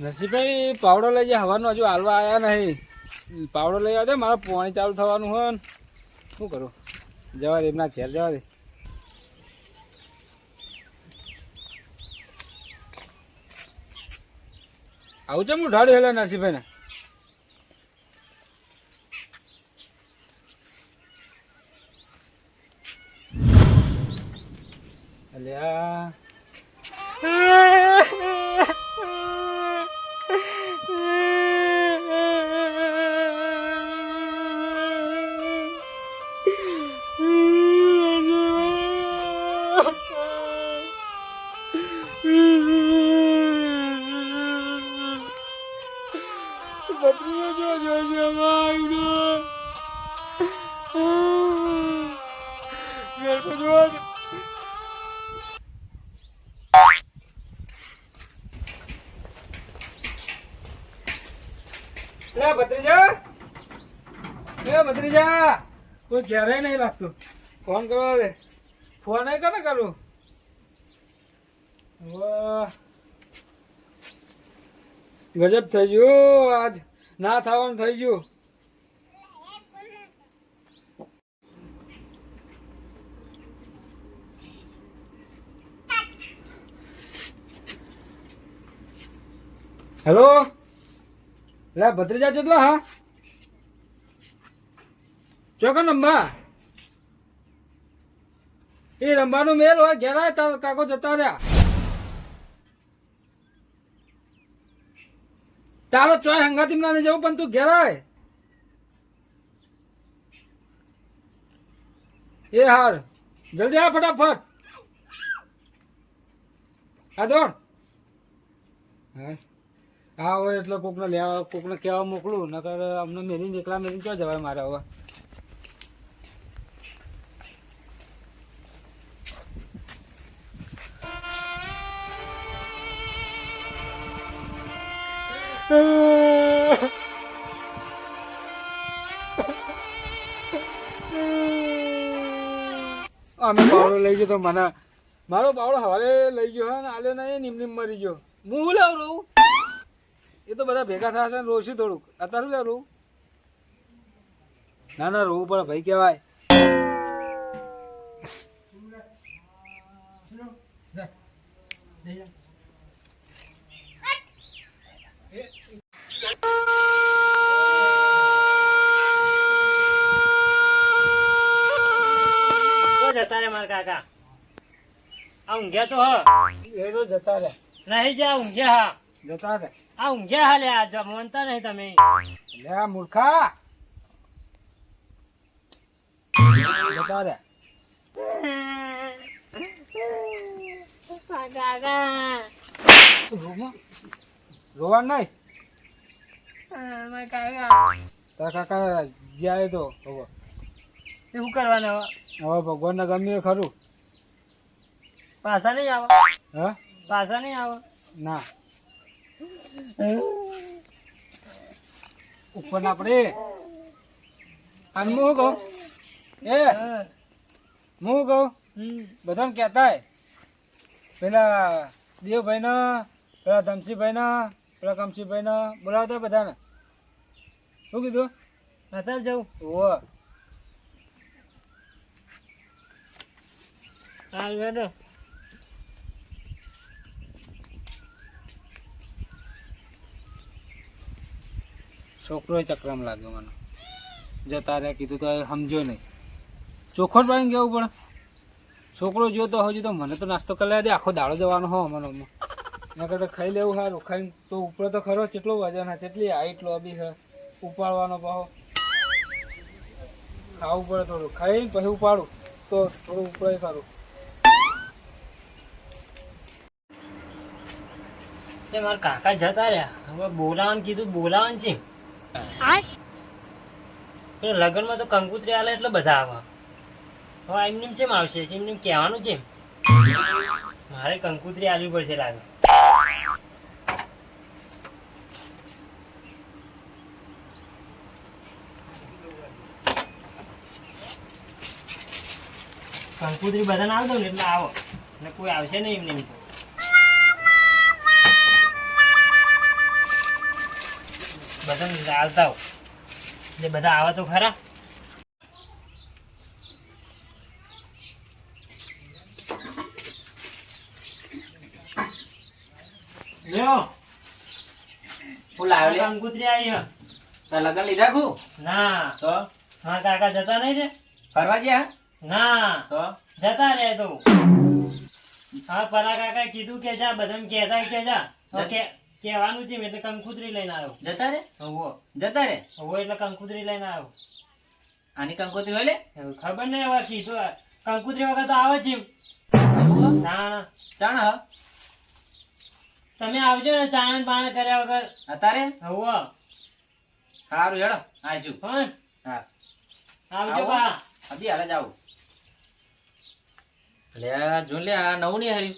નસીબભાઈ પાવડો લઈ જાય હવાનો હજુ હાલવા આવ્યા નહીં. પાવડો લઈ આવ્યો મારે પાણી ચાલુ થવાનું હોય ને શું કરું. જવા દે એમના ઘેર જવા દે. આવું છે હું ઢાળ્યું હેલા નરસિંહભાઈ ને અલ્યા ભત્રીજા કોઈ ઘેરે નહીં લાગતું. ફોન કરવા દે. ફોન એ કને કરું. ગજબ થઈ ગયું આજ. ના થવાનું થઈ ગયું. હેલો લે ભત્રીજા કેટલા હા ચોકન રંબા એ રંબાનું મેલ હોય ઘેરાય તાર કાકો જતા રહ્યા. તારો ચોય હંગાતી ના જવું પણ તું ઘેરાય. એ હાર જલ્દી આ ફટાફટ. હા દોડ હા હોય એટલે કોકને લેવા કોકને કહેવા મોકલું નકર અમને મેરીને એકલા મેરીને ક્યાં જવાય મારે હવે. અમે બાવળો લઈ ગયો તો મને મારો બાવળો હવારે લઈ ગયો હા ને આલ્યો નહીં નિમ મરી ગયો. હું લેવ રહું એ તો બધા ભેગા થયા રોશું થોડુંક. અત્યારે શું રહું ના ના રોવું પડે ભાઈ કહેવાય. જતા રે મારા કાકા આ ઊંઘ્યા તો હ એ તો જતા રે નહીં જા ઊંઘ્યા હા જતા રે આ ઊંઘ્યા હા લે આ જમવંતા નહીં તમે લે આ મૂર્ખા જતા રે રોવાનું નહીં. તારા કાકા જાય તો હવે શું કરવાનું હવે ભગવાનને ગમ્યું ખરું. પાછા નહીં આવે હા પાછા નહીં આવે ના ઉપર ના પડે. અને હું કહું એ હું કહું બધાને કહેતા પેલા દેવભાઈ ને પેલા ધમસીભાઈ ને પેલા કમસીભાઈ ને બોલાવતા બધાને. શું કીધું અત્યારે જવું ઓ હાલ બેઠો છોકરો ચક્રમાં લાગ્યો મને. જતા રહ્યા કીધું તો સમજો નહીં. ચોખ્ખોટ ભાઈ કેવું પડે. છોકરો જો તો હજુ તો મને તો નાસ્તો કરી દે આખો દાડો જવાનો હો મને એના કરતાં ખાઈ લેવું સારું. ખાઈને તો ઉપર તો ખરો કેટલો વજન હા કેટલી હાઈટ લોબી છે ઉપાડવાનો પાહો ખાવું પડે થોડું. ખાઈને પછી ઉપાડું તો થોડું ઉપરાય ખરું. મારા કાકા જતા રહ્યા હવે બોલાવાનું કીધું બોલાવાનું છે. લગ્નમાં તો કંકુતરી આલે એટલે બધા આવે. હવે એમની ચેમ આવશે એમની કહેવાનું છે મારે કંકુતરી આલવી પડશે લાગે. કંકુતરી બધાને આવ દઉં ને એટલે આવો એટલે કોઈ આવશે નહીં એમને એમ તો. બધાને હાલતા હો એટલે બધા આવે તો ખરા. લ્યો હું લાવ્યો લે કંકુતરી આવી હે. તાર લગન લીધા ખુ ના તો હા કાકા જતા નહીં રે. ફરવા ગયા ના તો જતા રે તો હા પરા કાકા કીધું કે જા બધાને કહેતા કે જા તો કહેવાનું છે એટલે કંકુતરી લઈને આવ્યો. જતા રે હોવો જતા રે એટલે કંકુતરી લઈને આવ્યો. આની કંકોત્રી હોય લે એવું ખબર નહીં હવે કીધું કંકુતરી વગર તો આવે છે ના ના ચાણ હ તમે આવજો ને ચાણ પાણ કર્યા વગર. અત્યારે હોવો સારું હેડો આવીશું હા હા આવજો આવો. બા. અભી હાલ જ આવું લે જો લે આ નવું નહીં હર્યું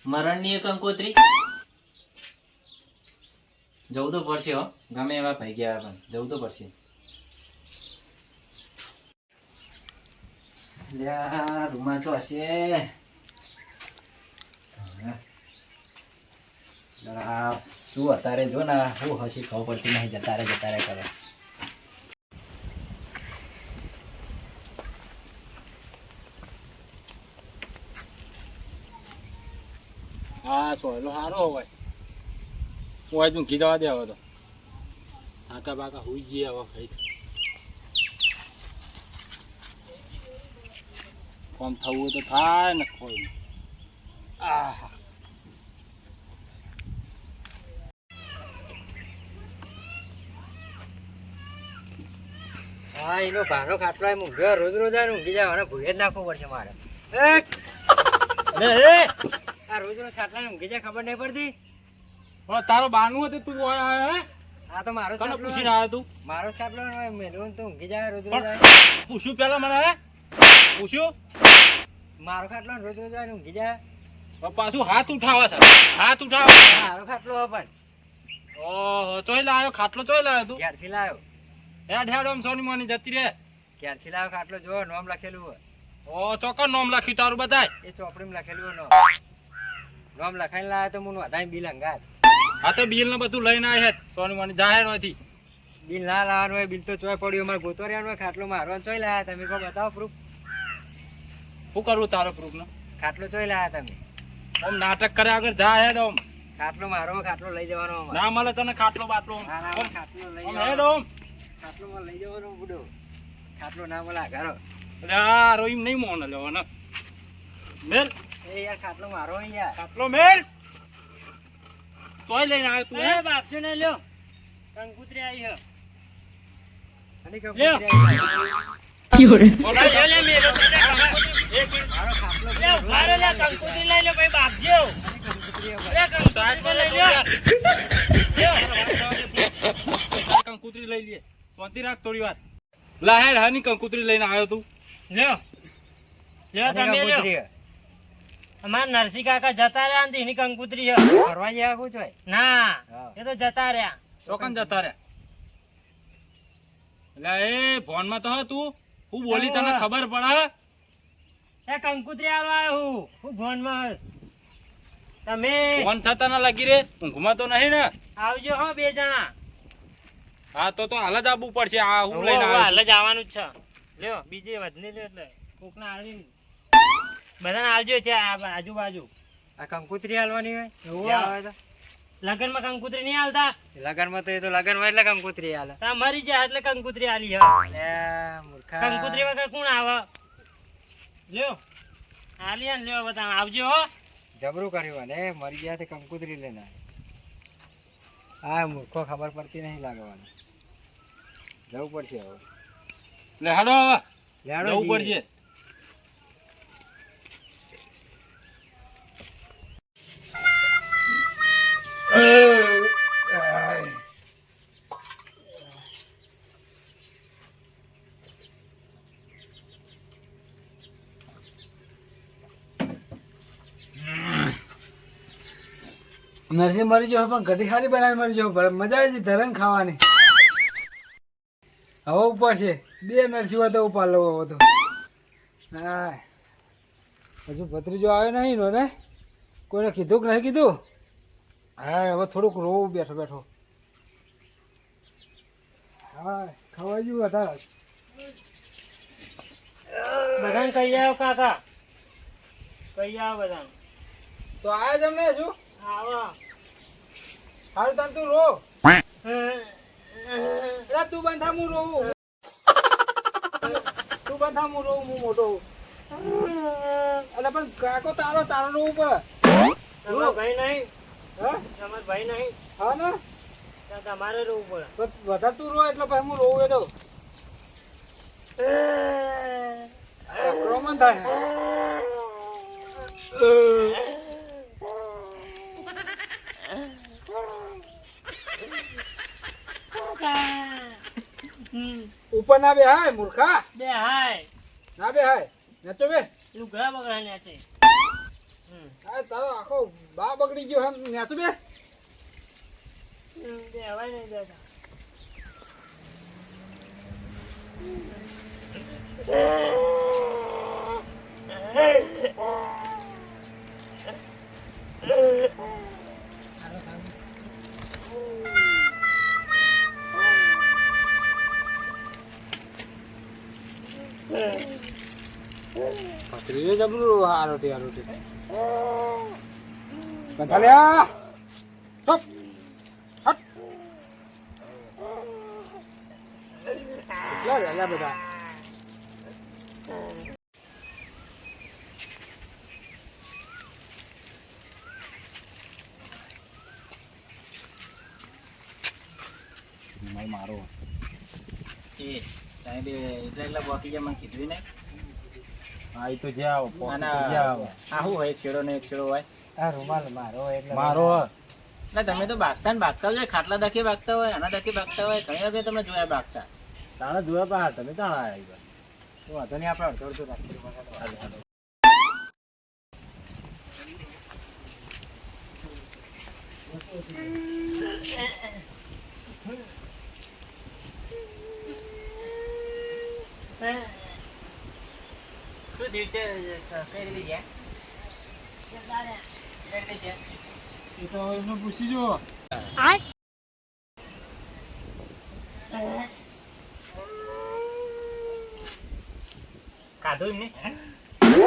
મરણની એક કંકોત્રી જવું તો પડશે હો ગમે એવા ભાઈ ગયા પણ જવું તો પડશે લે આ રૂમાલ તો હશે આ શું અત્યારે જો ને શું હસી ખબર પડતી નહીં જતા રે કરે હા સોયલો સારો હોય હું આજ ઊંઘી જવા દે હવે તો આકા બાકા હુઈ જઈએ હવે ભાઈ કોમ થવું હોય તો થાય ને કોઈ આ હા એનો ભાનો ખાટલો એમ ઊંઘ્યો રોજ રોજ આ ઊંઘી જાય અને ભૂએ જ નાખવું પડશે મારે આ રોજ રોજ ખાટલા ઊંઘી જાય ખબર નહીં પડતી. હવે તારો બાનું હતું તું આયા હે આ તો મારો કને ખાટલો પૂછીને આવ્યો તું મારો ખાટલો મેળવું તો ઊંઘી જાય રોજ રોજ પણ પૂછ્યું પેલા મને હે પૂછ્યું મારો ખાટલો રોજ રોજ આવીને ઊંઘી જાય. હવે પાછું હાથ ઉઠાવે છે હાથ ઉઠાવે મારો ખાટલો હો પણ ઓહો ચોઈ લાયો ખાટલો ચોઈ લાયો તું ક્યારથી લાવ્યો હેડ હેડ આમ સોની મોની જતી રે ક્યારથી લાવ્યો ખાટલો જો નોમ લખેલું હોય ઓ ચોક્કસ નોમ લખ્યું તારું બધાય એ ચોપડીમાં લખેલું હોય નોમ લખાઈને લાવ્યો તો મને વધારે બિલ અંગાત આ તો બિલ ને બધું લઈને આવે છે સોની મોની જાહેર હોયથી બિલ ના લાવવાનું હોય બિલ તો ચોય પડ્યું અમારે ગોતો રહેવાનું હોય ખાટલો મારવાનો ચોય લાવ્યા તમે કહો બતાવો પ્રૂફ શું કરવું તારો પ્રૂફ નો ખાટલો ચોય લાવ્યા તમે આમ નાટક કર્યા આગળ જા હેડ આમ ખાટલો મારો ખાટલો લઈ જવાનો અમારે. ના મળે તને ખાટલો બાટલો ના ના અમારે ખાટલો લઈ આમ જવાનો. હેડ આમ ખાટલો માં લઈ જવાનો બુડો ખાટલો ના મળે ઘરો એટલે આ રોઈમ નહીં મોને લેવો ને મેલ એ યાર ખાટલો મારો અહીં યાર ખાટલો મેલ તોય લઈને આવ્યો તું હે એ બાપસો ને લ્યો કંકુતરી આવી હે. અને લ્યો. બોલાય લ્યો લે મેલો તો લે એક મિનિટ મારો ખાટલો લે ઉભા લે કંકુતરી લઈ લો ભાઈ બાપજો લે કંકુતરી લઈ લ્યો કંકુતરી લઈ લે શાંતિ રાખ થોડી વાર લા હેડ હાની કંકુતરી લઈને આવ્યો તું લ્યો લ્યો તમે લ્યો અમાર નરસિંહ કાકા જતા રહ્યા ને એની કંકુતરી છે. ફરવા જેવા કુછ હોય ના હા. એ તો જતા રહ્યા. ચોકન જતા રે એટલે એ ફોનમાં તો હ તું હું બોલી તને ખબર પડે એ કંકુતરી આલવા આવ્યો હું ફોનમાં તમે ફોન છતાં ના લાગી રે ઊંઘમાં તો નહીં ને આવજો હો બે જણા. હા તો હાલ જ આવવું પડશે આ હું લઈને હોવે, આવ્યો હાલ જ આવવાનું જ છે. લ્યો બીજી વધની લ્યો એટલે કોકના આલી બધાને આવજો છે આ આજુબાજુ. આ કંકુતરી હાલવાની હોય હોવે. જ્યાં હોય તો લગનમાં કંકુતરી નહીં હાલતા લગનમાં તો એ તો લગન હોય એટલે કંકુતરી હાલે તા મરી જાય એટલે કંકુતરી આલી હે. લે મૂર્ખા કંકુતરી વગર કોણ આવે લ્યો આલી હે ને લ્યો બધા આવજો હો. જબરું કર્યું ને મરી ગયા તે કંકુતરી લઈને હા મૂર્ખો ખબર પડતી નહીં લાગવાનું જવું પડશે હવે લે હાડો હવે લેડો જવું જઈએ. પડશે નરસિંહ મરી ગયો પણ ઘટી ખારી બનાવી મરી ગયો મજા આવી હતી ધરણ ખાવાની હવે ઉપર છે બે નરસિંહ તો ઉપર લો હવે તો હા હજુ ભત્રીજો આવ્યો નહીં નો ને કોઈને કીધું કે નહીં કીધું હા હવે થોડુંક રોવું બેઠો બેઠો હા ખવાઈ ગયું વધારે બધાને કહી આવો કાકા, કહી આવો બધાને. તો આયા તમને હજુ આવો. હારું તાર તું રો અરે તું બંધ થા હું રોવું તું બંધ થા હું રોવું હું મોટો અરે પણ કાકો તારો તારો રોવું પડે તમારો ભાઈ નહીં, હા તમારો ભાઈ નહીં, હા ને તો તમારે રહેવું પડે. તો વધારે તું રો એટલે પછી હું રોવું એ તો આક્રમણ થાય ઉપર ના બે હાય મૂર્ખા બે હાય ના બે હાય નાચો બે લુગડા બગડા ને છે. હા તારો આખો બા બગડી ગયો હમ નાચો બે બે હવાય નહીં દેતા. પથરી જબરું આરોટી આરોટી બંધાલ્યા સ્ટોપ હટ કેટલા રહ્યા બધા મારો એ સાહેબ એટલા બાકી મને કીધું ને. હા એ તો જાઓ આ શું હોય, છેડો ને એક છેડો હોય. આ રૂમાલ મારો એટલે મારો ના તમે તો ભાગતા ને ભાગતા હોય, ખાટલા દાખી ભાગતા હોય, આના દાખી ભાગતા હોય, ઘણી વાર મેં તમને જોયા ભાગતા. તાણે જોયા પા તમે તાણે આવ્યા તો વાંધો નહીં, આપણે અડધો અડધો રાખીએ. શું થયું છે? કઈ રીતે ગયા? કઈ રીતે ગયા? એ તો હવે એમને પૂછી જો ખાધું એમને?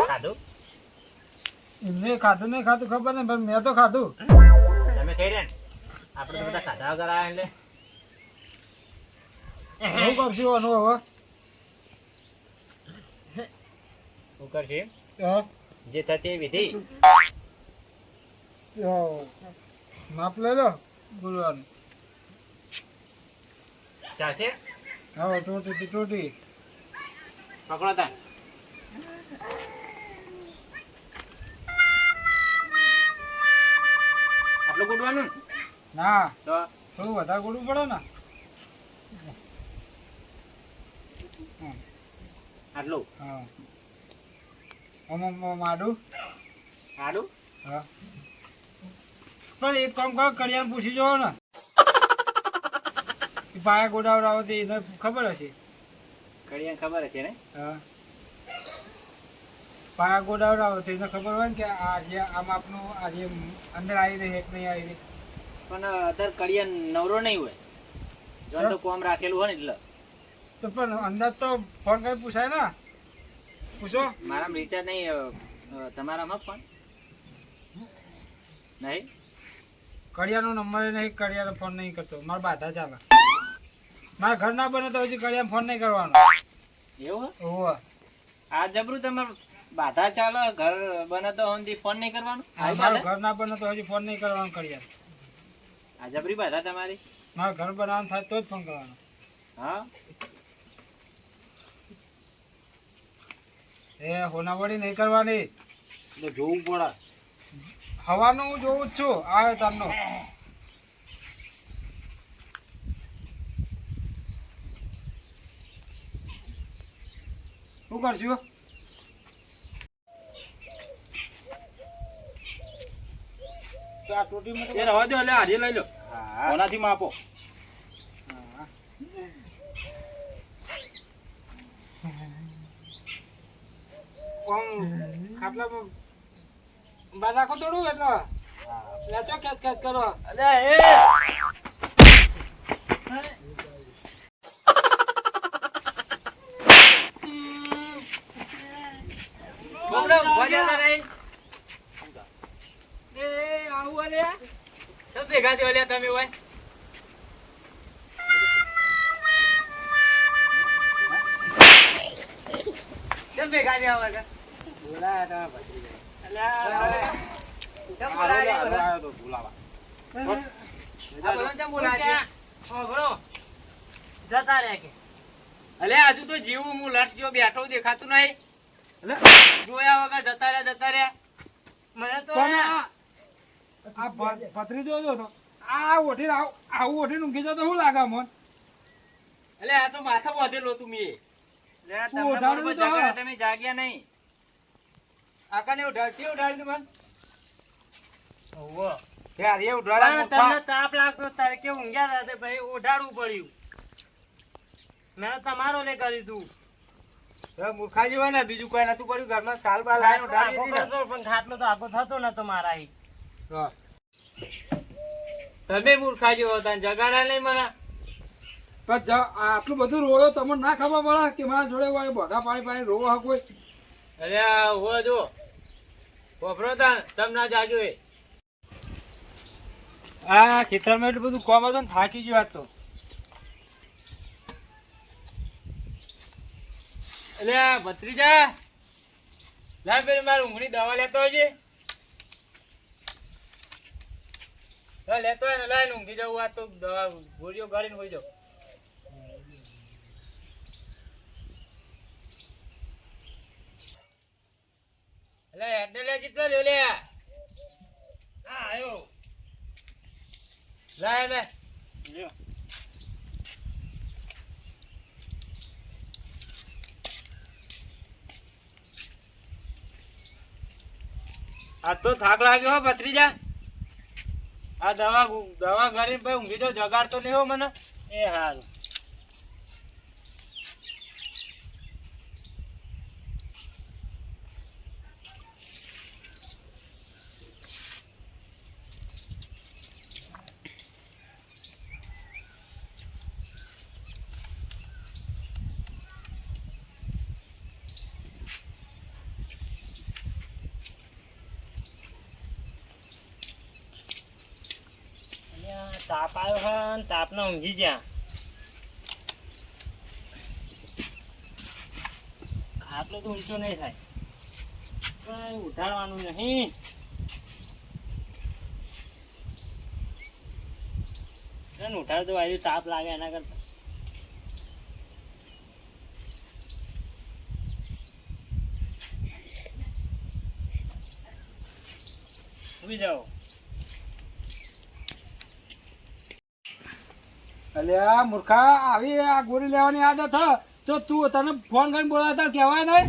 ખાધું? એમને ખાધું નહીં ખાધું ખબર નહીં પણ મેં તો ખાધું તમે કહી રહ્યા ને આપણે તો બધા ખાધા વગર આવ્યા એટલે શું કરશું આનું હવે શું કરશે? હા? જે થતી એ વિધિ. માપ લઈ લો બોલવાનું ચાલશે? હા ટોટી ટોટી પકડો તા. આટલું કૂટવાનું ને? ના તો થોડું વધારે ગોળવું પડે ને આટલું હા આમાં માડું આડું હા પણ એક કામ કરો કડિયાને પૂછી જોવો ને પાયા ગોડાવડાવો તો એને ખબર હશે કડિયાને ખબર હશે ને? હા પાયા ગોડાવડાવો તો એને ખબર હોય ને કે આ જે આમ આપનું આ જે અંદર આવી રહી એક નહીં આવી રહી પણ અત્યારે કડિયા નવરો નહીં હોય, જો તો કોમ રાખેલું હોય ને એટલે. તો પણ અંદર તો ફોન કરી પૂછાય ને પૂછો મારામાં રિચાર્જ નહીં, તમારામાં પણ નહીં. કડિયાનો નંબર નહીં કડિયાનો ફોન નહીં કરતો મારા બાધા ચાલે મારા ઘર ના બને તો હજી કડિયાને ફોન નહીં કરવાનો એવું? ઓહો આ જબરું તમારે બાધા ચાલો, ઘર બને તો હમણાં ફોન નહીં કરવાનું? મારું ઘર ના બને તો હજી ફોન નહીં કરવાનો કડિયા આ જબરી બાધા તમારી. મારા ઘર બનાવવાનું થાય તો જ ફોન કરવાનો હા એ હોનાવડી નહીં કરવાની તો જોવું પડે. હવાનું હું જોઉં જ છું આવ્યો તારનો શું કરશું આ ટોટીમાં એ રવા દો, એટલે આજે લઈ લો. કોનાથી માપો? ખાટલામાં બાર રાખો થોડું એટલે લેચો ખેંચ ખેંચ કરો છોકરા ઊભા જતા નહીં. એ આવું અલ્યા. કેમ ભેગા થયો અલ્યા તમે ઓય? કેમ ભેગા થયા વગર? બોલાયા તમે ભત્રીજા. અલ્યા, કેમ બોલાયા બધા? આવ્યો તો બોલાવા. આ બધા કેમ બોલાયા છે? ઓગળો. જતા રહ્યા કે અલ્યા હજુ તો જીવું હું લટ જો બેઠો દેખાતું નહીં. જોયા વગર જતા રહ્યા. મને તો પણ આ ભત્રીજો જો તો આ ઓઠીને આવું ઓઠીને ઊંઘી જતો શું લાગે મન? અલ્યા આ તો માથા વધેલો તું મે. અલ્યા તું તમને ઉઠાડું બરોબર તો જગાડ્યા, હા. તમે જાગ્યા નહીં. આકાને ઉઠાડી તું મન. ઓહો. યાર એ પણ ઉઠાડા તમને તાપ લાગતો તારે કે ઊંઘ્યા હતા તે ભાઈ ઓઢાડવું પડ્યું. મેં તમારો લે કર્યું તું. મૂર્ખા જેવા ને બીજું કોઈ નતું પડ્યું ઘરમાં સાલ બાલ લાવીને ઉઠાડી આખો દીધા. કરતો પણ ખાટલો તો આખો થતો નતો મારા અહીં. તમે મૂર્ખા જેવો હતા ને જગાડા નહીં મને. પણ આટલું બધું રોયો તમને ના ખબર પડે કે મારા જોડે હોય બોધા પાણી પાણી રોવો હા કોઈ? અલ્યા હો જો વપરો તા તમ ના જાગ્યો એ. આ ખેતરમાં એટલું બધું કોમ હતું ને થાકી ગયો આજ તો. અલ્યા ભત્રીજા લા પેલી મારી ઊંઘની દવા લેતો હોય છે. લેતો હોય ને લાઈને ઊંઘી જવું. આ તો દવા ગોળીઓ ગાળીને હોઈ જાવ. અલ્યા હેડને લે કેટલો લ્યો લે. હા આયો. લાય લે. આ તો થાક લાગ્યો હો ભત્રીજા. આ દવા ગરીબ ભાઈ ઊંઘી જાવ. જગાડતો નહીં હો મને. એ હારું. અલ્યા, તાપ આવ્યો હે ને તાપના ઊંઘી જ્યાં. ખાટલો તો ઊંચો નહીં થાય. કઈ ઉઠાડવાનું નહીં. ઉઠાડ દો આવી તાપ લાગે એના કરતા. ઉભી જાઓ. અલ્યા મૂર્ખા આવી આ ગોળી લેવાની આદત હ તો તું તને ફોન કરીને બોલાવતા કહેવાય નહીં?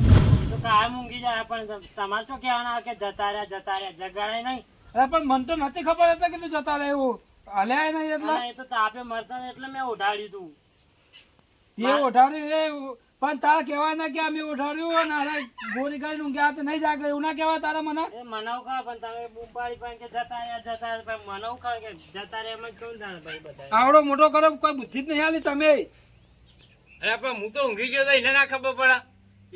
તો કાયમ ઊંઘી જાય પણ તમારે શું કહેવાના કે જતા રહ્યા જગાડે નહીં. અરે પણ મને તો નથી ખબર એટલે કે તું જતા રહે એવું હલ્યા નહીં એટલે હા, એ તો તાપે મરતા ને એટલે મેં ઉઠાડ્યું તું. તે ઉઠાડ્યું એ પણ તારે કહેવાય ના કે અમે ઉઠાડ્યું અને અરે ગોળી કરીને ઊંઘ્યા તો નહીં જાગે એવું ના કહેવાય તારે મને? એ મનાવ ખા પણ તમે બૂમ પાડી પણ કે જતા રહ્યા પણ મનાવ ખા કે જતા રહ્યા એમ જ કેવું થાય ભાઈ બધા. આવડો મોટો કરો કોઈ બુદ્ધિ જ નહીં આલી તમે. અરે પણ હું તો ઊંઘી ગયો તો એને ના ખબર પડે.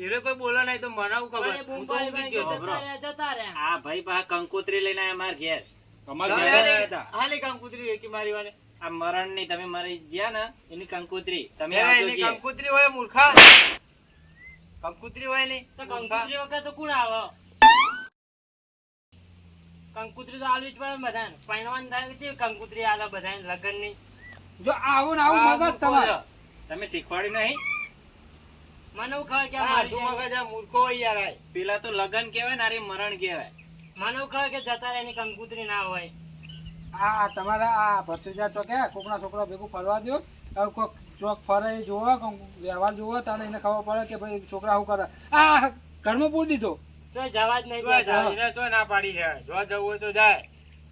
એને કોઈ બોલો નહીં તો મને હું ખબર. પણ એ બૂમ હું તો પાડી ઊંઘી પણ કે ગયો. જતા રહ્યા. આ ભાઈ પા કંકોત્રી લઈને આયા માર ઘેર. અમારે ઘરે આવ્યા હતા. હાલી કંકોત્રી વેચી મારી વાને. આ મરણ ની તમે મરી ગયા ને એની કંકોત્રી તમે મેરે આવજો એની ઘેર. કંકોત્રી હોય મૂર્ખા. કંકોત્રી હોય નહીં. તો કંકુતરી વખત તો કોણ આવે? કંકુતરી તો આલવી જ પડે ને બધાને. પહેરવાનું થાય છે કંકુતરી આલે બધાને લગ્નની. જો આવું ને આવું આ મગજ મૂર્ખો તમારે. છે. તમે શીખવાડી નહીં. મને એવું ખબર કે આ આ મારી તું જાય. મગજ આ મૂર્ખો હોય યાર આ. પેલા તો લગન કહેવાય ને અરે મરણ કહેવાય. મને એવું ખબર કે જતા રહ્યા એની કંકુતરી ના હોય. આ તમારા આ ભત્રીજા ચોકે કોકના છોકરા ભેગું ફરવા દો. હવે કોક ચોક ફરે એ જોવો કોક વ્યવહાર જોવો તારે એને ખબર પડે કે ભાઈ છોકરા શું કરે. આ ઘરમાં પૂરી દીધો. તો જવા જ નહીં જો દેતા. જા, એને ચોય ના પાડી છે. જો જવું હોય તો જાય.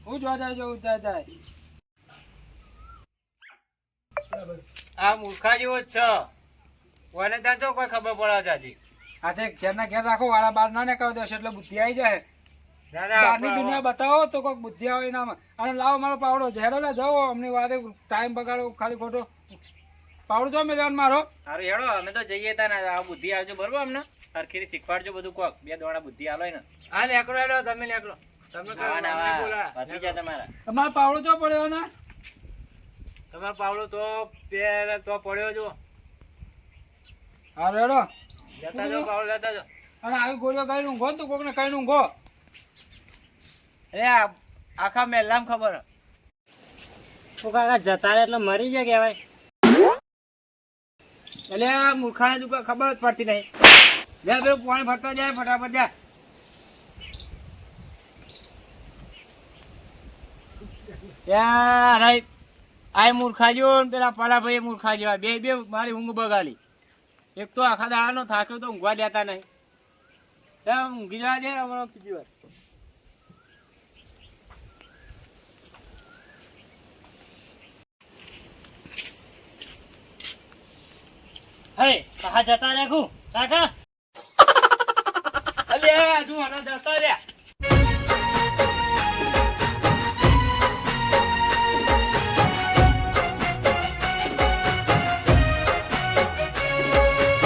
હું જોવા જાય જવું જાય. આ મૂર્ખા જેવો જ છે. કોને ત્યાં તો કોઈ ખબર પડે જાજી. આ તે ઘેરના ઘેર રાખો વાળા બાર ના નીકળવા દેશે એટલે બુદ્ધિ આવી જાય. ના ના બહારની દુનિયા બતાવો તો કોઈક બુદ્ધિ આવે એનામાં. અને લાવો મારો પાવડો ઝેરો લે જાઓ અમને વાદે ટાઈમ બગાડો ખાલી ખોટો. પાવડો જો મેં મારો સારું હેડો અમે તો જઈએ તા ને આ બુદ્ધિ આવજો બરોબર અમને હરખી શીખવાડજો બધું કોક બે દોણા બુદ્ધિ આલો ને હા નેકળો હેડો તમે નેકળો તમે નવા નવા ભત્રીજા તમારા તમારો પાવડો જો પડ્યો ને તમારો પાવડો તો પેલા તો પડ્યો જો હા રેડો જતા જો પાવડો જતા જો અને આવી ગોળીઓ કઈ ઊંઘો ને તો કોકને કઈ ઊંઘો એ આખા મહેલામ ખબર તો કાકા જતા રહે એટલે મરી જાય કહેવાય. એટલે આ મૂર્ખાને તું ખબર જ પડતી નહીં જા પેલું પાણી ભરતો જાય ફટાફટ જા યાર આ મૂર્ખા જો ને પેલા પાલાભાઈ મૂર્ખા જેવા બે બે મારી ઊંઘ બગાડી એક તો આખા દાડાનો થાક્યો તો ઊંઘવા દેતા નહીં ઊંઘી જવા દે હમણાં બીજી વાર હે કહા જતા રાખું કાકા અલ્યા તું આનો જતા રહ્યા